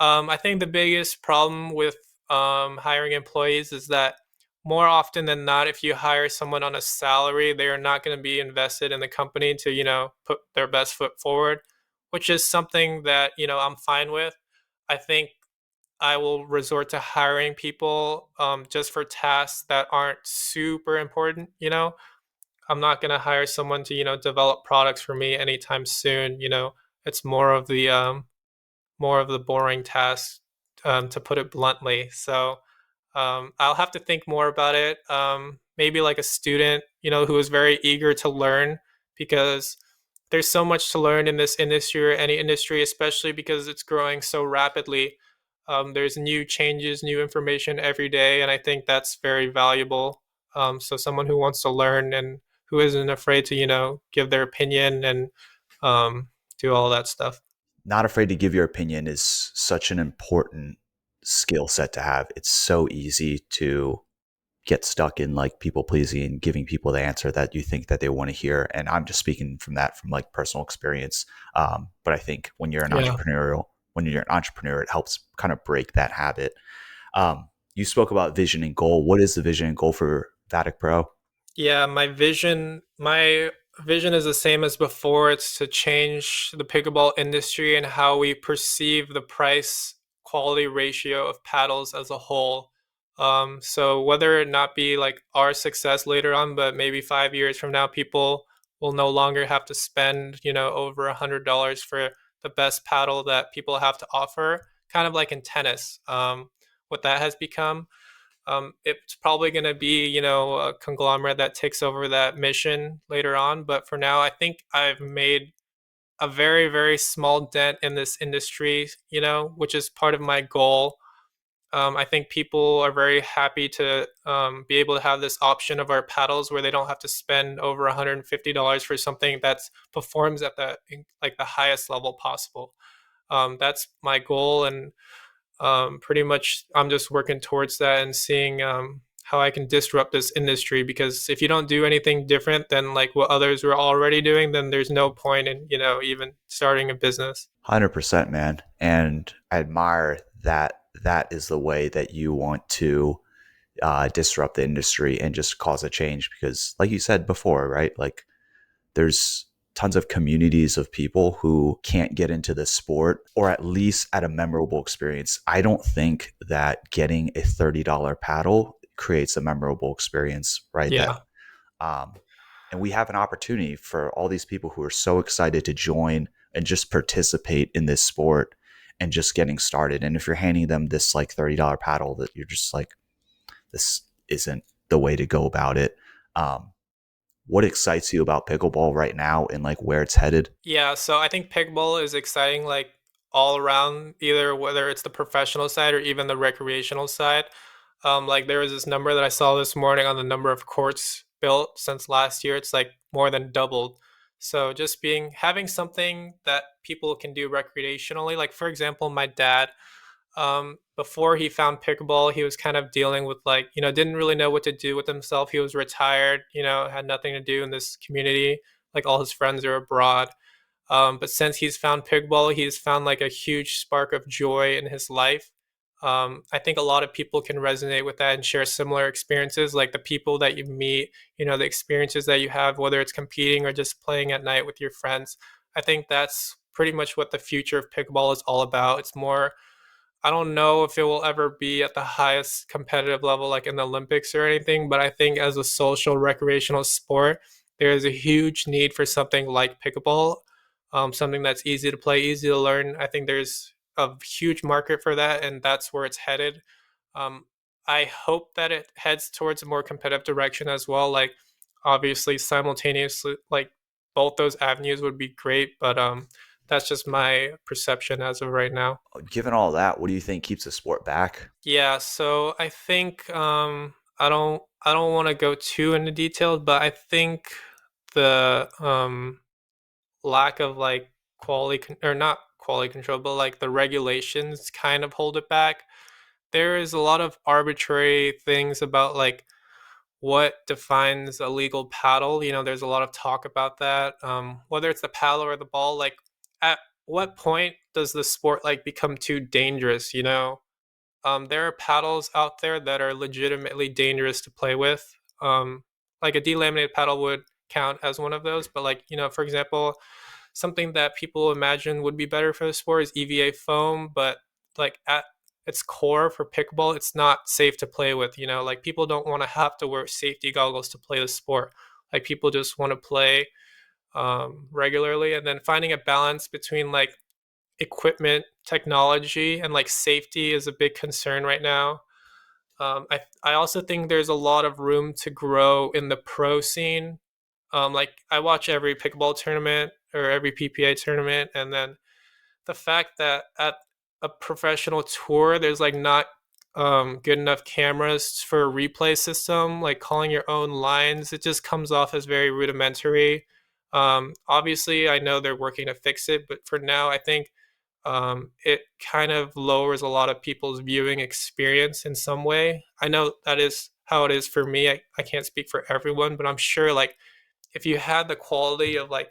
I think the biggest problem with hiring employees is that more often than not, if you hire someone on a salary, they are not going to be invested in the company to, put their best foot forward, which is something that, I'm fine with. I think I will resort to hiring people just for tasks that aren't super important. I'm not going to hire someone to, develop products for me anytime soon. It's more of the boring tasks, to put it bluntly. So I'll have to think more about it. Maybe like a student, who is very eager to learn, because there's so much to learn in this industry or any industry, especially because it's growing so rapidly. There's new changes, new information every day, and I think that's very valuable. So someone who wants to learn and who isn't afraid to, give their opinion and um, do all that stuff. Not afraid to give your opinion is such an important skill set to have. It's so easy to get stuck in like people pleasing and giving people the answer that you think that they want to hear. And I'm just speaking from that from like personal experience. But I think Yeah. when you're an entrepreneur, it helps kind of break that habit. You spoke about vision and goal. What is the vision and goal for Vatic Pro? Yeah, my vision is the same as before. It's to change the pickleball industry and how we perceive the price quality ratio of paddles as a whole. So whether it not be like our success later on, but maybe 5 years from now, people will no longer have to spend, over $100 for the best paddle that people have to offer, kind of like in tennis. What that has become, it's probably going to be, a conglomerate that takes over that mission later on. But for now, I think I've made a very, very small dent in this industry, which is part of my goal. I think people are very happy to be able to have this option of our paddles where they don't have to spend over $150 for something that performs at like the highest level possible. That's my goal, and pretty much I'm just working towards that and seeing how I can disrupt this industry, because if you don't do anything different than like what others were already doing, then there's no point in, even starting a business. 100%, man. And I admire that that is the way that you want to disrupt the industry and just cause a change. Because, like you said before, right? Like, there's tons of communities of people who can't get into the sport or at least at a memorable experience. I don't think that getting a $30 paddle creates a memorable experience, right? That Yeah. um, and we have an opportunity for all these people who are so excited to join and just participate in this sport and just getting started. And if you're handing them this like $30 paddle, that you're just like, this isn't the way to go about it. Um, what excites you about pickleball right now and like where it's headed? Yeah, so I think pickleball is exciting like all around, either whether it's the professional side or even the recreational side. Like there was this number that I saw this morning on the number of courts built since last year. It's like more than doubled. So just being having something that people can do recreationally, like for example, my dad, before he found pickleball, he was kind of dealing with like, didn't really know what to do with himself. He was retired, had nothing to do in this community. Like all his friends are abroad. But since he's found pickleball, he's found like a huge spark of joy in his life. I think a lot of people can resonate with that and share similar experiences, like the people that you meet, the experiences that you have, whether it's competing or just playing at night with your friends. I think that's pretty much what the future of pickleball is all about. It's more, I don't know if it will ever be at the highest competitive level, like in the Olympics or anything, but I think as a social recreational sport, there is a huge need for something like pickleball, something that's easy to play, easy to learn. I think there's a huge market for that, and that's where it's headed. Um, I hope that it heads towards a more competitive direction as well. Like, obviously, simultaneously, like both those avenues would be great, but that's just my perception as of right now. Given all that, what do you think keeps the sport back? Yeah, so I think I don't want to go too into details, but I think the lack of like or not quality control, but like the regulations kind of hold it back. There is a lot of arbitrary things about like what defines a legal paddle. There's a lot of talk about that. Whether it's the paddle or the ball, like at what point does the sport like become too dangerous? There are paddles out there that are legitimately dangerous to play with. Like a delaminated paddle would count as one of those, but like, for example, something that people imagine would be better for the sport is EVA foam, but like at its core for pickleball, it's not safe to play with. Like people don't want to have to wear safety goggles to play the sport. Like people just want to play regularly, and then finding a balance between like equipment, technology, and like safety is a big concern right now. I also think there's a lot of room to grow in the pro scene. Like I watch every pickleball tournament or every PPA tournament, and then the fact that at a professional tour, there's like not good enough cameras for a replay system, like calling your own lines, it just comes off as very rudimentary. Obviously, I know they're working to fix it, but for now, I think it kind of lowers a lot of people's viewing experience in some way. I know that is how it is for me. I can't speak for everyone, but I'm sure like if you had the quality of like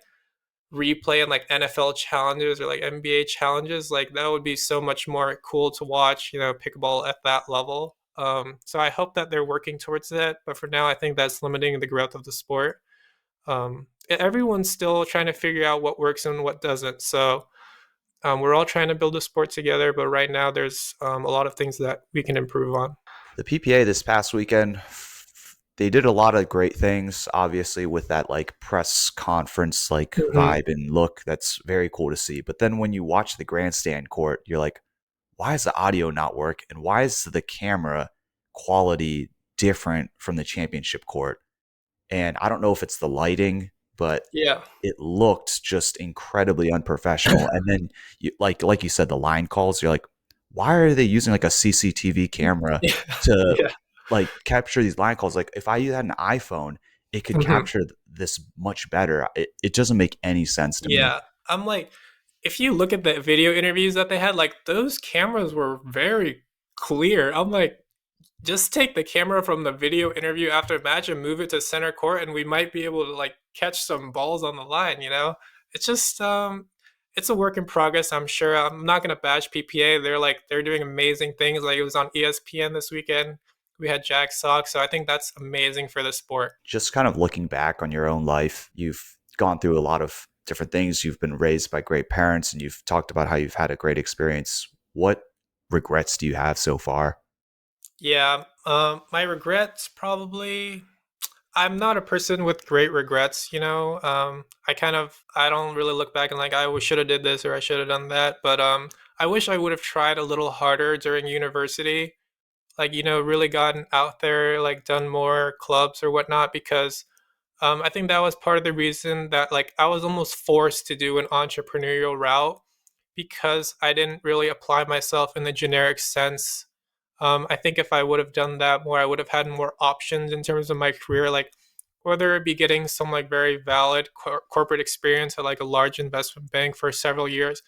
replay and like NFL challenges or like NBA challenges, like that would be so much more cool to watch, pickleball at that level. So I hope that they're working towards that. But for now, I think that's limiting the growth of the sport. Everyone's still trying to figure out what works and what doesn't. So we're all trying to build a sport together, but right now there's a lot of things that we can improve on. The PPA this past weekend, they did a lot of great things, obviously, with that like press conference like Mhm. vibe and look. That's very cool to see. But then when you watch the grandstand court, you're like, why is the audio not work? And why is the camera quality different from the championship court? And I don't know if it's the lighting, but Yeah. it looked just incredibly unprofessional. And then you like you said, the line calls, you're like, why are they using like a CCTV camera Yeah. to Yeah. like capture these line calls? Like if I had an iPhone, it could Mhm. capture this much better. It doesn't make any sense to me. Yeah. I'm like, if you look at the video interviews that they had, like those cameras were very clear. I'm like, just take the camera from the video interview after match and move it to center court, and we might be able to like catch some balls on the line. It's just it's a work in progress. I'm sure. I'm not gonna bash PPA. They're doing amazing things. Like it was on ESPN this weekend. We had Jack Sock, so I think that's amazing for the sport. Just kind of looking back on your own life, you've gone through a lot of different things. You've been raised by great parents and you've talked about how you've had a great experience. What regrets do you have so far? Yeah, my regrets probably. I'm not a person with great regrets, you know. I don't really look back and like I should have did this or I should have done that. But I wish I would have tried a little harder during university, like really gotten out there, like done more clubs or whatnot, because I think that was part of the reason that like I was almost forced to do an entrepreneurial route because I didn't really apply myself in the generic sense. I think if I would have done that more, I would have had more options in terms of my career, like whether it be getting some like very valid corporate experience at like a large investment bank for several years,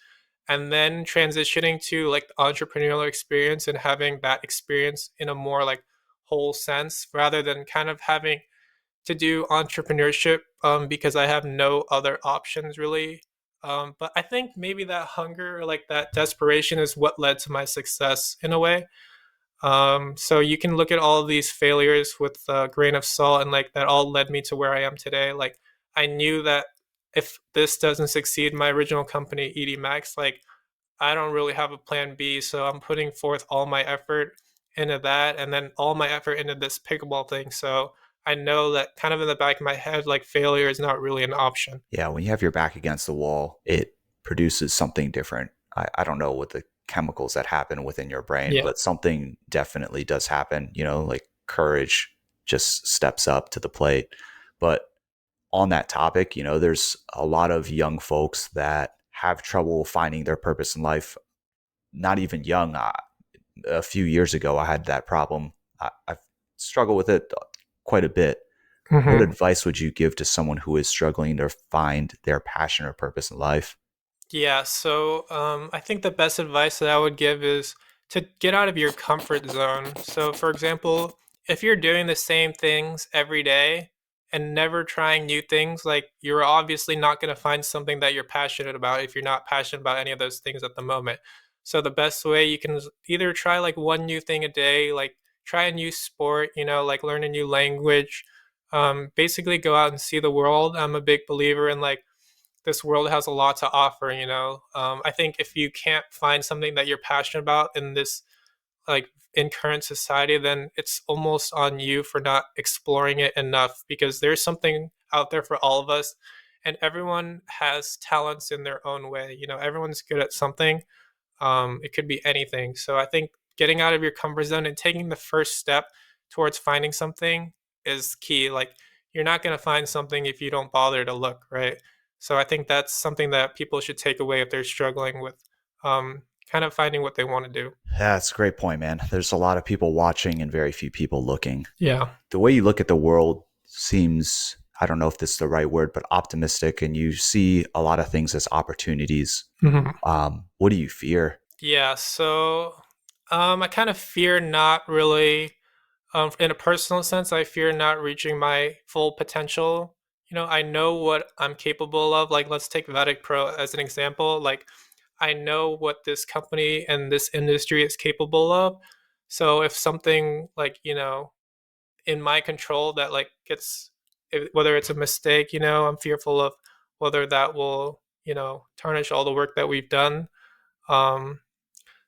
and then transitioning to like the entrepreneurial experience and having that experience in a more like whole sense rather than kind of having to do entrepreneurship because I have no other options really. But I think maybe that hunger or like that desperation is what led to my success in a way. So you can look at all of these failures with a grain of salt, and like that all led me to where I am today. Like I knew that if this doesn't succeed, my original company, ED Max, like I don't really have a plan B. So I'm putting forth all my effort into that and then all my effort into this pickleball thing. So I know that kind of in the back of my head, like failure is not really an option. Yeah, when you have your back against the wall, it produces something different. I don't know what the chemicals that happen within your brain, Yeah. but something definitely does happen, like courage just steps up to the plate. But on that topic, there's a lot of young folks that have trouble finding their purpose in life. Not even young. A few years ago, I had that problem. I've struggled with it quite a bit. What Hmm. advice would you give to someone who is struggling to find their passion or purpose in life? Yeah, so I think the best advice that I would give is to get out of your comfort zone. So, for example, if you're doing the same things every day and never trying new things, like you're obviously not going to find something that you're passionate about if you're not passionate about any of those things at the moment. So, the best way you can either try like one new thing a day, like try a new sport, like learn a new language, basically go out and see the world. I'm a big believer in like this world has a lot to offer. I think if you can't find something that you're passionate about in this like in current society, then it's almost on you for not exploring it enough because there's something out there for all of us, and everyone has talents in their own way. Everyone's good at something. It could be anything. So I think getting out of your comfort zone and taking the first step towards finding something is key. Like you're not going to find something if you don't bother to look, right? So I think that's something that people should take away if they're struggling with kind of finding what they want to do. Yeah, that's a great point, man. There's a lot of people watching and very few people looking. Yeah. The way you look at the world seems, I don't know if this is the right word, but optimistic, and you see a lot of things as opportunities. Mhm. What do you fear? Yeah. So I kind of fear not really. In a personal sense, I fear not reaching my full potential. I know what I'm capable of. Like, let's take Vatic Pro as an example. Like, I know what this company and this industry is capable of. So, if something like, in my control that like whether it's a mistake, I'm fearful of whether that will, tarnish all the work that we've done. Um,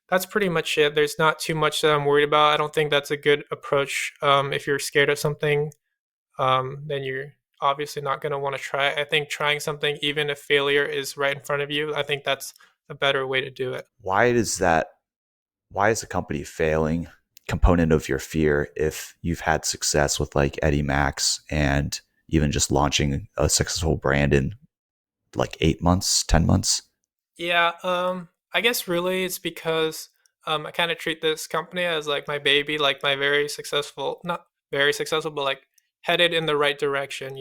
that's pretty much it. There's not too much that I'm worried about. I don't think that's a good approach. If you're scared of something, then you're obviously not going to want to try it. I think trying something, even if failure is right in front of you, I think that's a better way to do it. Why does that? Why is the company failing component of your fear if you've had success with like Eddie Max and even just launching a successful brand in like 8 months, 10 months? Yeah, I guess really it's because I kind of treat this company as like my baby, like my very successful, not very successful, but like headed in the right direction.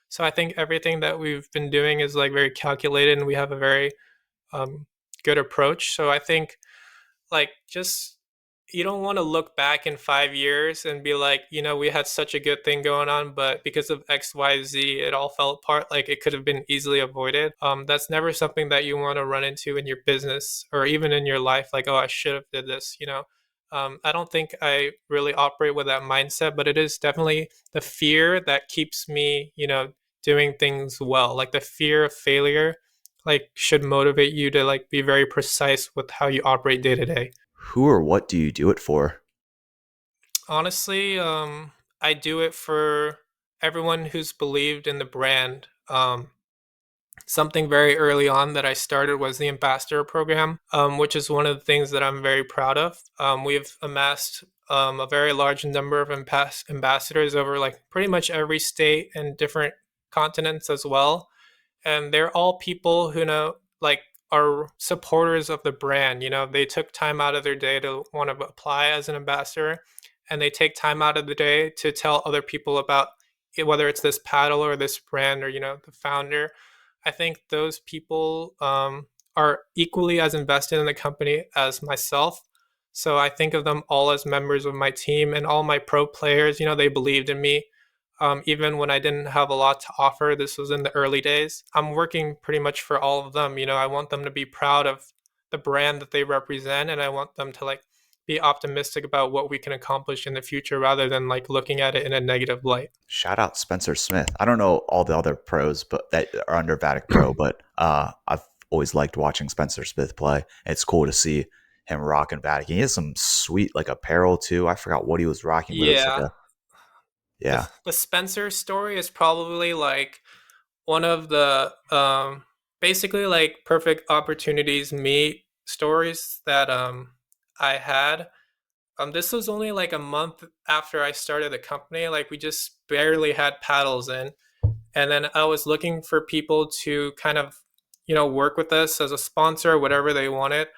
So I think everything that we've been doing is like very calculated, and we have a very um, good approach. So I think like just you don't want to look back in 5 years and be like, we had such a good thing going on, but because of XYZ, it all fell apart. Like it could have been easily avoided. That's never something that you want to run into in your business or even in your life. Like, oh, I should have did this. I don't think I really operate with that mindset, but it is definitely the fear that keeps me, doing things well. Like the fear of failure, like should motivate you to like be very precise with how you operate day to day. Who or what do you do it for? Honestly, I do it for everyone who's believed in the brand. Something very early on that I started was the ambassador program, which is one of the things that I'm very proud of. We've amassed a very large number of ambassadors over like pretty much every state and different continents as well, and they're all people who know like are supporters of the brand. They took time out of their day to want to apply as an ambassador, and they take time out of the day to tell other people about it, whether it's this paddle or this brand or the founder. I think those people are equally as invested in the company as myself. So I think of them all as members of my team, and all my pro players, they believed in me. Even when I didn't have a lot to offer, this was in the early days. I'm working pretty much for all of them. I want them to be proud of the brand that they represent, and I want them to like be optimistic about what we can accomplish in the future rather than like looking at it in a negative light. Shout out Spencer Smith. I don't know all the other pros, but that are under Vatic Pro, but I've always liked watching Spencer Smith play. It's cool to see him rocking Vatic. He has some sweet like apparel too. I forgot what he was rocking, but it was like Yeah. a The yeah. the Spencer story is probably like one of the basically like perfect opportunities meet stories that I had. This was only like a month after I started the company. Like we just barely had paddles in, and then I was looking for people to kind of work with us as a sponsor, whatever they wanted.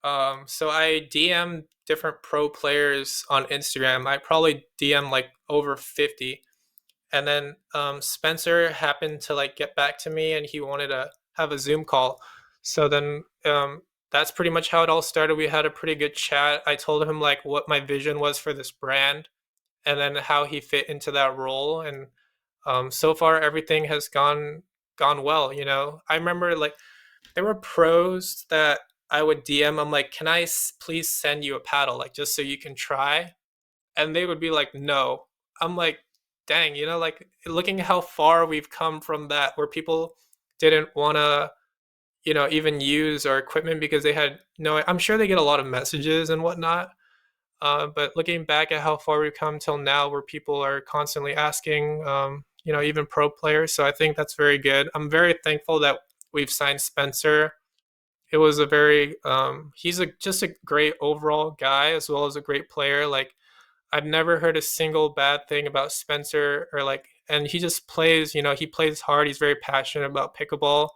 So I DM different pro players on Instagram. I probably DM like over 50, and then Spencer happened to like get back to me, and he wanted to have a Zoom call. So then that's pretty much how it all started. We had a pretty good chat. I told him like what my vision was for this brand, and then how he fit into that role. And so far everything has gone well. I remember like there were pros that I would DM. I'm like, can I please send you a paddle, like just so you can try? And they would be like, no. I'm like, dang, like looking at how far we've come from that, where people didn't want to, even use our equipment because they had no, I'm sure they get a lot of messages and whatnot. But looking back at how far we've come till now, where people are constantly asking, even pro players. So I think that's very good. I'm very thankful that we've signed Spencer. It was a very, he's just a great overall guy as well as a great player. Like I've never heard a single bad thing about Spencer or like, and he just plays, he plays hard. He's very passionate about pickleball.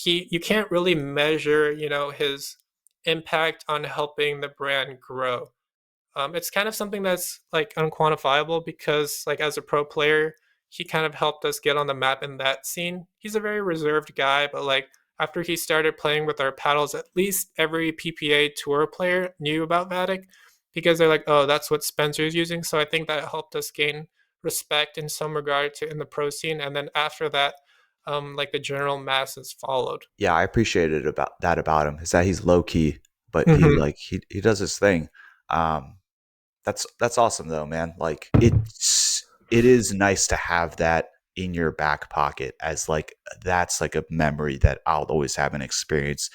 You can't really measure, his impact on helping the brand grow. It's kind of something that's like unquantifiable because like as a pro player, he kind of helped us get on the map in that scene. He's a very reserved guy, but like after he started playing with our paddles, at least every PPA tour player knew about Vatic because they're like, oh, that's what Spencer's using. So I think that helped us gain respect in some regard to in the pro scene. And then after that, like the general masses followed. Yeah, I appreciated about him is that he's low key, but he Hmm. like he does his thing. Um that's awesome though, man. Like it is nice to have that in your back pocket as like that's like a memory that I'll always have an experience.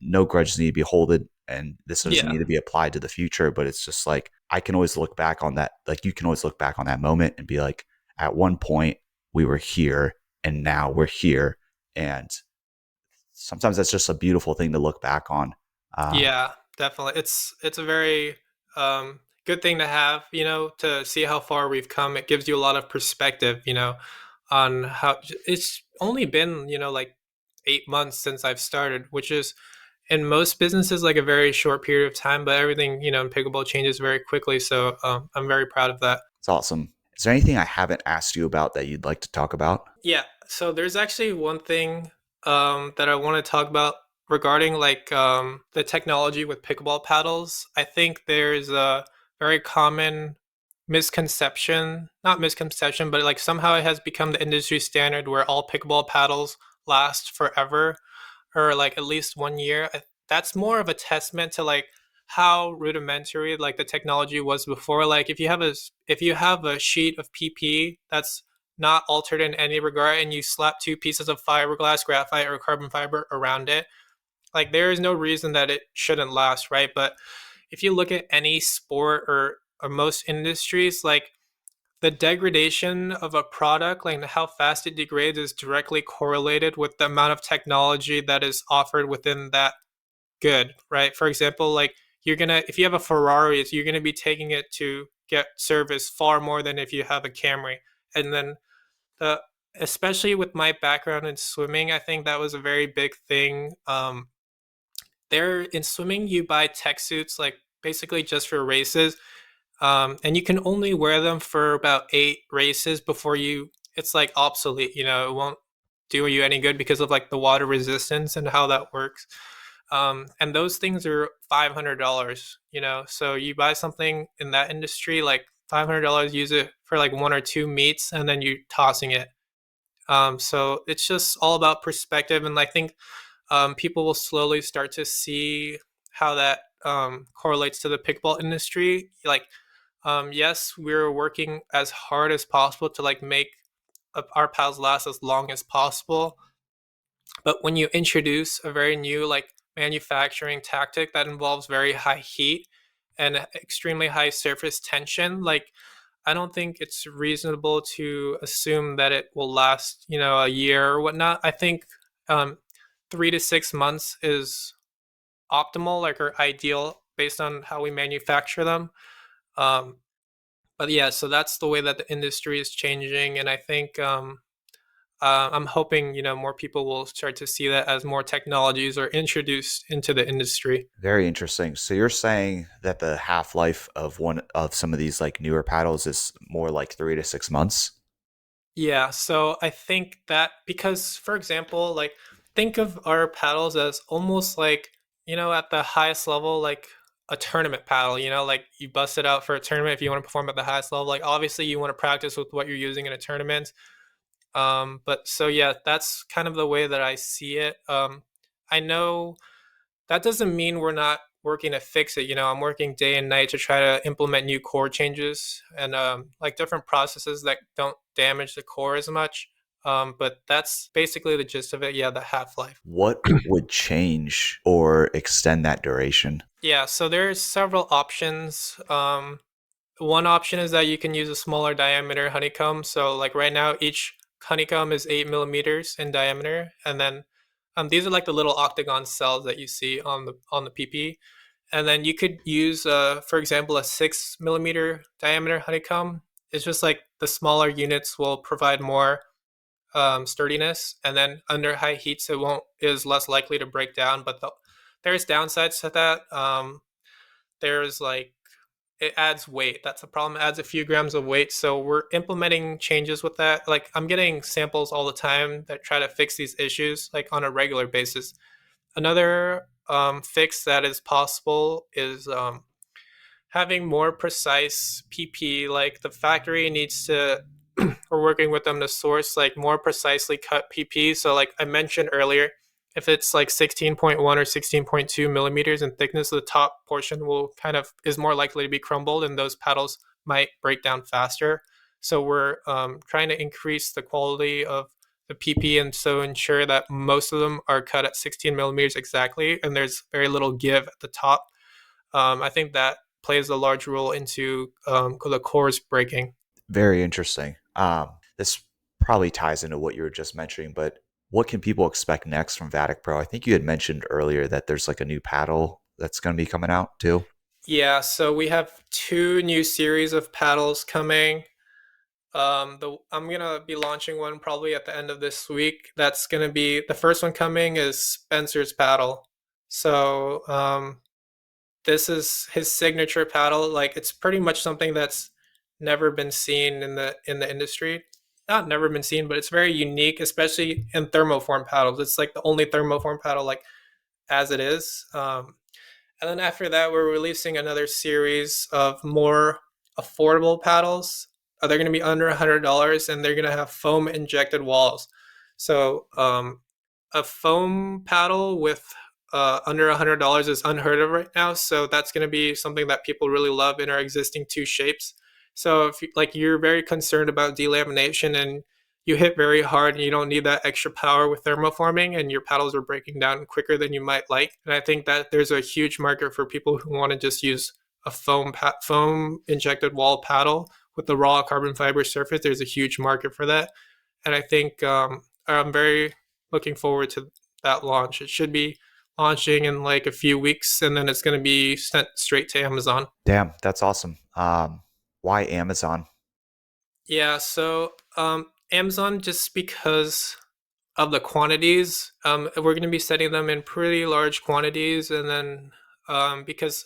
No grudges need to be holded, and this doesn't Yeah. need to be applied to the future, but it's just like I can always look back on that. Like you can always look back on that moment and be like, at one point we were here and now we're here. And sometimes that's just a beautiful thing to look back on. Yeah, definitely. It's a very good thing to have, to see how far we've come. It gives you a lot of perspective, on how it's only been, like 8 months since I've started, which is in most businesses like a very short period of time, but everything, in pickleball changes very quickly. So I'm very proud of that. It's awesome. Is there anything I haven't asked you about that you'd like to talk about? Yeah. So there's actually one thing that I want to talk about. regarding like the technology with pickleball paddles, I think there's a very common misconception, not misconception, but like somehow it has become the industry standard where all pickleball paddles last forever or like at least 1 year. That's more of a testament to like how rudimentary like the technology was before. Like if you have a sheet of PP that's not altered in any regard and you slap two pieces of fiberglass, graphite, or carbon fiber around it, like there is no reason that it shouldn't last, right? But if you look at any sport or most industries, like the degradation of a product, like how fast it degrades, is directly correlated with the amount of technology that is offered within that good, right? For example, like if you have a Ferrari, you're gonna be taking it to get service far more than if you have a Camry. And then the especially with my background in swimming, I think that was a very big thing. There in swimming, you buy tech suits like basically just for races, and you can only wear them for about 8 races before it's like obsolete. It won't do you any good because of like the water resistance and how that works. And those things are $500. So you buy something in that industry like $500, use it for like one or two meets, and then you're tossing it. So it's just all about perspective, and I think people will slowly start to see how that correlates to the pickleball industry. Like, yes, we're working as hard as possible to like make our paddles last as long as possible. But when you introduce a very new like manufacturing tactic that involves very high heat and extremely high surface tension, like I don't think it's reasonable to assume that it will last, a year or whatnot. I think 3 to 6 months is optimal, like or ideal based on how we manufacture them. Um, but yeah, so that's the way that the industry is changing, and I think I'm hoping more people will start to see that as more technologies are introduced into the industry. Very interesting. So you're saying that the half life of one of some of these like newer paddles is more like 3 to 6 months? Yeah, so I think that because, for example, like think of our paddles as almost like, at the highest level, like a tournament paddle, like you bust it out for a tournament if you want to perform at the highest level. Like obviously you want to practice with what you're using in a tournament. But so yeah, that's kind of the way that I see it. I know that doesn't mean we're not working to fix it. I'm working day and night to try to implement new core changes and like different processes that don't damage the core as much. But that's basically the gist of it. Yeah, the half life. What would change or extend that duration? Yeah, so there's several options. One option is that you can use a smaller diameter honeycomb. So like right now, each honeycomb is 8 millimeters in diameter, and then these are like the little octagon cells that you see on the PP. And then you could use, for example, a 6 millimeter diameter honeycomb. It's just like the smaller units will provide more sturdiness, and then under high heats, it won't is less likely to break down. But there's downsides to that. There's like it adds weight. That's a problem. It adds a few grams of weight. So we're implementing changes with that. Like I'm getting samples all the time that try to fix these issues, like on a regular basis. Another fix that is possible is having more precise PP. Like the factory needs to, we're working with them to source like more precisely cut PP. So like I mentioned earlier, if it's like 16.1 or 16.2 millimeters in thickness, the top portion will kind of is more likely to be crumbled, and those paddles might break down faster. So we're trying to increase the quality of the PP and so ensure that most of them are cut at 16 millimeters exactly, and there's very little give at the top. I think that plays a large role into the cores breaking. Very interesting. This probably ties into what you were just mentioning, but what can people expect next from Vatic Pro? I think you had mentioned earlier that there's like a new paddle that's going to be coming out too. Yeah, so we have two new series of paddles coming. I'm gonna be launching one probably at the end of this week. That's gonna be the first one coming is Spencer's paddle. So this is his signature paddle. Like it's pretty much something that's never been seen in the industry. Not never been seen, but it's very unique, especially in thermoform paddles. It's like the only thermoform paddle like as it is. And then after that, we're releasing another series of more affordable paddles. They're going to be under $100, and they're going to have foam injected walls. So a foam paddle with under $100 is unheard of right now. So that's going to be something that people really love in our existing two shapes. So if like you're very concerned about delamination and you hit very hard and you don't need that extra power with thermoforming and your paddles are breaking down quicker than you might like. And I think that there's a huge market for people who want to just use a foam injected wall paddle with the raw carbon fiber surface. There's a huge market for that. And I think I'm very looking forward to that launch. It should be launching in like a few weeks, and then it's going to be sent straight to Amazon. Damn, that's awesome. Why Amazon? Yeah, so Amazon, just because of the quantities, we're going to be setting them in pretty large quantities, and then because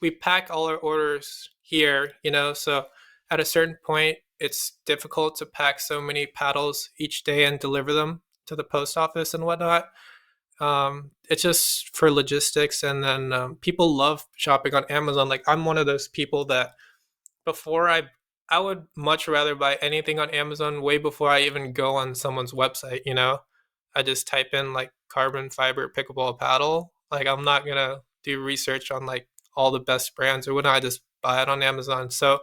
we pack all our orders here, so at a certain point, it's difficult to pack so many paddles each day and deliver them to the post office and whatnot. It's just for logistics, and then people love shopping on Amazon. Like I'm one of those people that before I would much rather buy anything on Amazon way before I even go on someone's website. I just type in like carbon fiber pickleball paddle. Like I'm not gonna do research on like all the best brands or whatnot. I just buy it on Amazon. So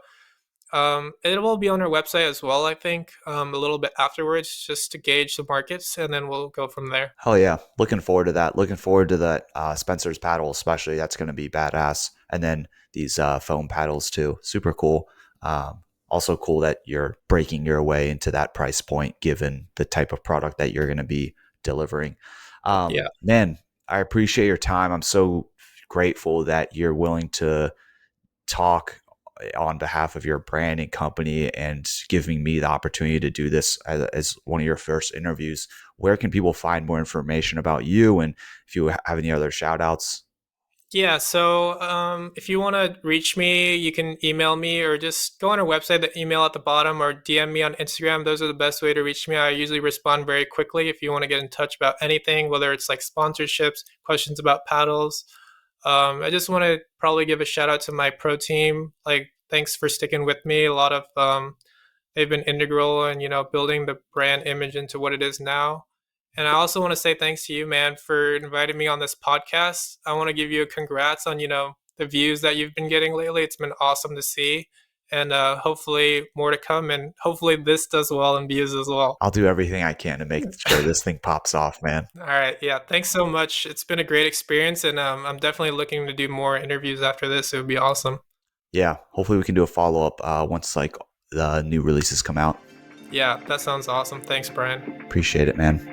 it will be on our website as well, I think, a little bit afterwards, just to gauge the markets, and then we'll go from there. Hell yeah. Looking forward to that. Looking forward to that Spencer's paddle, especially. That's going to be badass. And then these foam paddles too. Super cool. Also cool that you're breaking your way into that price point given the type of product that you're going to be delivering. Yeah. Man, I appreciate your time. I'm so grateful that you're willing to talk on behalf of your brand and company and giving me the opportunity to do this as one of your first interviews. Where can people find more information about you, and if you have any other shout outs? Yeah, so if you want to reach me, you can email me or just go on our website, the email at the bottom, or DM me on Instagram. Those are the best way to reach me. I usually respond very quickly if you want to get in touch about anything, whether it's like sponsorships, questions about paddles. I just want to probably give a shout out to my pro team. Like, thanks for sticking with me. A lot of they've been integral in building the brand image into what it is now. And I also want to say thanks to you, man, for inviting me on this podcast. I want to give you a congrats on the views that you've been getting lately. It's been awesome to see, and hopefully more to come. And hopefully this does well in views as well. I'll do everything I can to make sure this thing pops off, man. All right, yeah, thanks so much. It's been a great experience, and I'm definitely looking to do more interviews after this. It would be awesome. Yeah, hopefully we can do a follow up once like the new releases come out. Yeah, that sounds awesome. Thanks, Brian. Appreciate it, man.